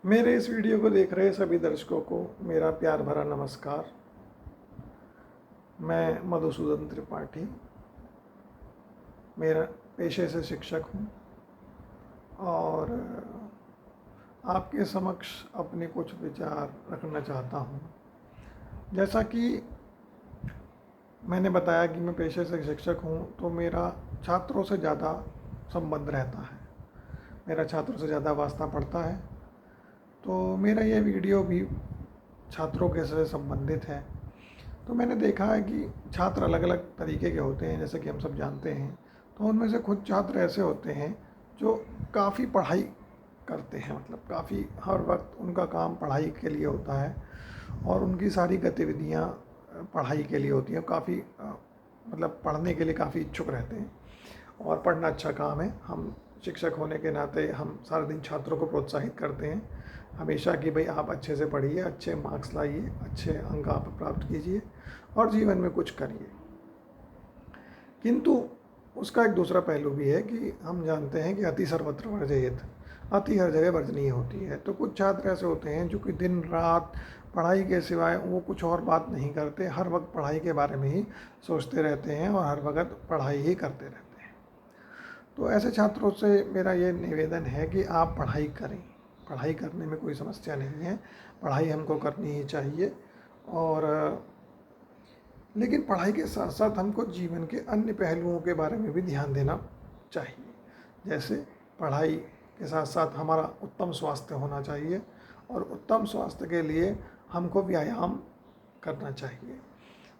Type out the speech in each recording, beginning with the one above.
मेरे इस वीडियो को देख रहे सभी दर्शकों को मेरा प्यार भरा नमस्कार। मैं मधुसूदन त्रिपाठी मेरा पेशे से शिक्षक हूँ और आपके समक्ष अपने कुछ विचार रखना चाहता हूँ। जैसा कि मैंने बताया कि मैं पेशे से शिक्षक हूँ, तो मेरा छात्रों से ज़्यादा संबंध रहता है, मेरा छात्रों से ज़्यादा वास्ता पड़ता है। तो मेरा ये वीडियो भी छात्रों के से संबंधित है। तो मैंने देखा है कि छात्र अलग अलग तरीके के होते हैं, जैसे कि हम सब जानते हैं। तो उनमें से कुछ छात्र ऐसे होते हैं जो काफ़ी पढ़ाई करते हैं, मतलब काफ़ी हर वक्त उनका काम पढ़ाई के लिए होता है और उनकी सारी गतिविधियाँ पढ़ाई के लिए होती हैं। काफ़ी मतलब पढ़ने के लिए काफ़ी इच्छुक रहते हैं और पढ़ना अच्छा काम है। हम शिक्षक होने के नाते हम सारा दिन छात्रों को प्रोत्साहित करते हैं हमेशा कि भाई आप अच्छे से पढ़िए, अच्छे मार्क्स लाइए, अच्छे अंक आप प्राप्त कीजिए और जीवन में कुछ करिए। किंतु उसका एक दूसरा पहलू भी है कि हम जानते हैं कि अति सर्वत्र वर्जयेत, अति हर जगह वर्जनीय होती है। तो कुछ छात्र ऐसे होते हैं जो कि दिन रात पढ़ाई के सिवाय वो कुछ और बात नहीं करते, हर वक्त पढ़ाई के बारे में ही सोचते रहते हैं और हर वक्त पढ़ाई ही करते रहते हैं। तो ऐसे छात्रों से मेरा ये निवेदन है कि आप पढ़ाई करें, पढ़ाई करने में कोई समस्या नहीं है, पढ़ाई हमको करनी ही चाहिए। और लेकिन पढ़ाई के साथ साथ हमको जीवन के अन्य पहलुओं के बारे में भी ध्यान देना चाहिए। जैसे पढ़ाई के साथ साथ हमारा उत्तम स्वास्थ्य होना चाहिए और उत्तम स्वास्थ्य के लिए हमको व्यायाम करना चाहिए।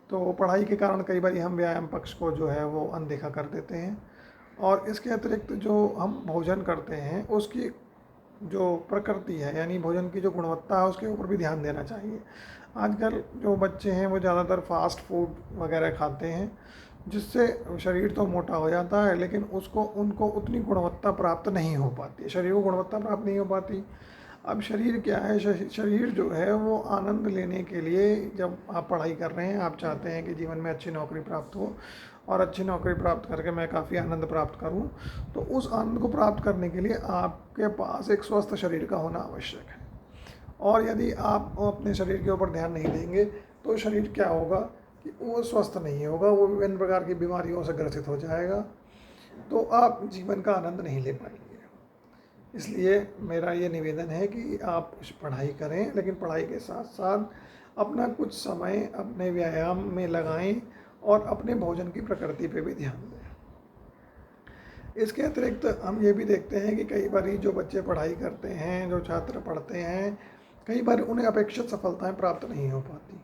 तो पढ़ाई के कारण कई बार हम व्यायाम पक्ष को जो है वो अनदेखा कर देते हैं और इसके अतिरिक्त जो हम भोजन करते हैं उसकी जो प्रकृति है, यानी भोजन की जो गुणवत्ता है, उसके ऊपर भी ध्यान देना चाहिए। आजकल जो बच्चे हैं वो ज़्यादातर फास्ट फूड वगैरह खाते हैं, जिससे शरीर तो मोटा हो जाता है लेकिन उनको उतनी गुणवत्ता प्राप्त नहीं हो पाती, शरीर को गुणवत्ता प्राप्त नहीं हो पाती। अब शरीर क्या है, शरीर जो है वो आनंद लेने के लिए, जब आप पढ़ाई कर रहे हैं, आप चाहते हैं कि जीवन में अच्छी नौकरी प्राप्त हो और अच्छी नौकरी प्राप्त करके मैं काफ़ी आनंद प्राप्त करूं, तो उस आनंद को प्राप्त करने के लिए आपके पास एक स्वस्थ शरीर का होना आवश्यक है। और यदि आप अपने शरीर के ऊपर ध्यान नहीं देंगे तो शरीर क्या होगा कि वो स्वस्थ नहीं होगा, वो विभिन्न प्रकार की बीमारियों से ग्रसित हो जाएगा, तो आप जीवन का आनंद नहीं ले पाएंगे। इसलिए मेरा ये निवेदन है कि आप पढ़ाई करें, लेकिन पढ़ाई के साथ साथ अपना कुछ समय अपने व्यायाम में लगाएं और अपने भोजन की प्रकृति पे भी ध्यान दें। इसके अतिरिक्त हम ये भी देखते हैं कि कई बार जो बच्चे पढ़ाई करते हैं, जो छात्र पढ़ते हैं, कई बार उन्हें अपेक्षित सफलताएं प्राप्त नहीं हो पाती,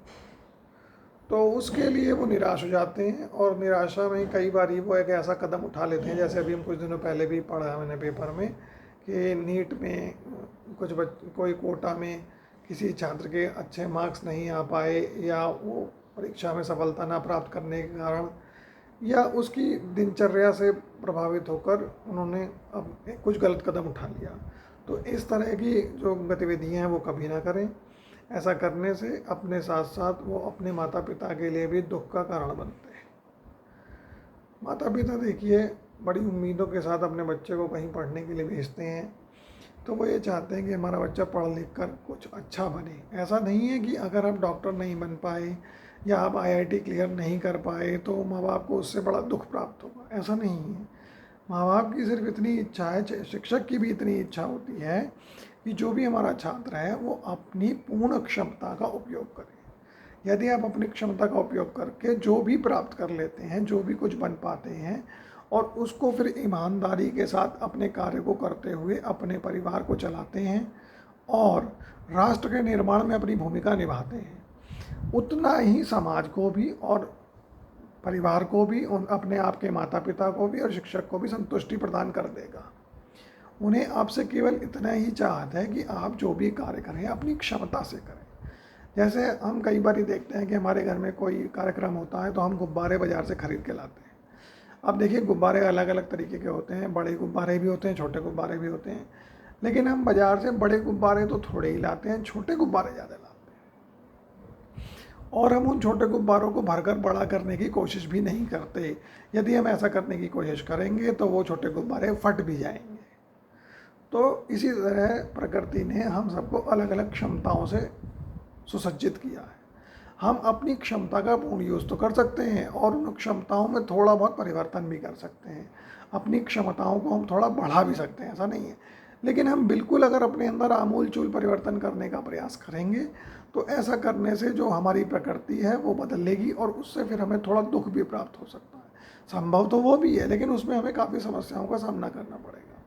तो उसके लिए वो निराश हो जाते हैं और निराशा में कई बार वो एक ऐसा कदम उठा लेते हैं, जैसे अभी हम कुछ दिनों पहले भी पढ़ा मैंने पेपर में कि नीट में कोई कोटा में किसी छात्र के अच्छे मार्क्स नहीं आ पाए, या वो परीक्षा में सफलता ना प्राप्त करने के कारण, या उसकी दिनचर्या से प्रभावित होकर उन्होंने अब कुछ गलत कदम उठा लिया। तो इस तरह की जो गतिविधियाँ हैं वो कभी ना करें। ऐसा करने से अपने साथ साथ वो अपने माता पिता के लिए भी दुख का कारण बनते हैं। माता पिता देखिए बड़ी उम्मीदों के साथ अपने बच्चे को कहीं पढ़ने के लिए भेजते हैं, तो वो ये चाहते हैं कि हमारा बच्चा पढ़ लिख कर कुछ अच्छा बने। ऐसा नहीं है कि अगर आप डॉक्टर नहीं बन पाए या आप आईआईटी क्लियर नहीं कर पाए तो माँ बाप को उससे बड़ा दुख प्राप्त होगा, ऐसा नहीं है। माँ बाप की सिर्फ इतनी इच्छा है, शिक्षक की भी इतनी इच्छा होती है कि जो भी हमारा छात्र है वो अपनी पूर्ण क्षमता का उपयोग करे। यदि आप अपनी क्षमता का उपयोग करके जो भी प्राप्त कर लेते हैं, जो भी कुछ बन पाते हैं, और उसको फिर ईमानदारी के साथ अपने कार्य को करते हुए अपने परिवार को चलाते हैं और राष्ट्र के निर्माण में अपनी भूमिका निभाते हैं, उतना ही समाज को भी और परिवार को भी, अपने आपके माता पिता को भी और शिक्षक को भी संतुष्टि प्रदान कर देगा। उन्हें आपसे केवल इतना ही चाहत है कि आप जो भी कार्य करें अपनी क्षमता से करें। जैसे हम कई बार देखते हैं कि हमारे घर में कोई कार्यक्रम होता है तो हम गुब्बारे बाज़ार से खरीद के लाते हैं। अब देखिए गुब्बारे अलग अलग तरीके के होते हैं, बड़े गुब्बारे भी होते हैं, छोटे गुब्बारे भी होते हैं, लेकिन हम बाज़ार से बड़े गुब्बारे तो थोड़े ही लाते हैं, छोटे गुब्बारे ज़्यादा लाते हैं। और हम उन छोटे गुब्बारों को भरकर बड़ा करने की कोशिश भी नहीं करते। यदि हम ऐसा करने की कोशिश करेंगे तो वो छोटे गुब्बारे फट भी जाएंगे। तो इसी तरह प्रकृति ने हम सबको अलग अलग क्षमताओं से सुसज्जित किया है। हम अपनी क्षमता का पूर्ण यूज़ तो कर सकते हैं और उन क्षमताओं में थोड़ा बहुत परिवर्तन भी कर सकते हैं। अपनी क्षमताओं को हम थोड़ा बढ़ा भी सकते हैं, ऐसा नहीं है। लेकिन हम बिल्कुल अगर अपने अंदर आमूल चूल परिवर्तन करने का प्रयास करेंगे तो ऐसा करने से जो हमारी प्रकृति है वो बदलेगी और उससे फिर हमें थोड़ा दुख भी प्राप्त हो सकता है। संभव तो वो भी है, लेकिन उसमें हमें काफ़ी समस्याओं का सामना करना पड़ेगा।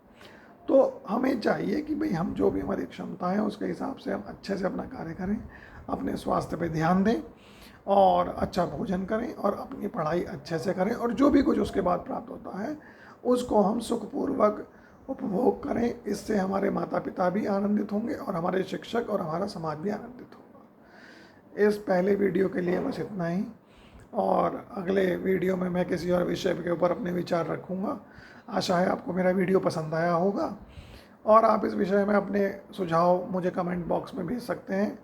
तो हमें चाहिए कि भाई हम जो भी हमारी क्षमता है उसके हिसाब से हम अच्छे से अपना कार्य करें, अपने स्वास्थ्य पे ध्यान दें और अच्छा भोजन करें और अपनी पढ़ाई अच्छे से करें, और जो भी कुछ उसके बाद प्राप्त होता है उसको हम सुखपूर्वक उपभोग करें। इससे हमारे माता पिता भी आनंदित होंगे और हमारे शिक्षक और हमारा समाज भी आनंदित होगा। इस पहले वीडियो के लिए बस इतना ही, और अगले वीडियो में मैं किसी और विषय के ऊपर अपने विचार रखूँगा। आशा है आपको मेरा वीडियो पसंद आया होगा और आप इस विषय में अपने सुझाव मुझे कमेंट बॉक्स में भेज सकते हैं।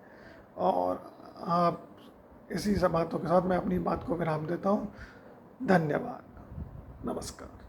और आप इसी सब बातों के साथ मैं अपनी बात को विराम देता हूँ। धन्यवाद। नमस्कार।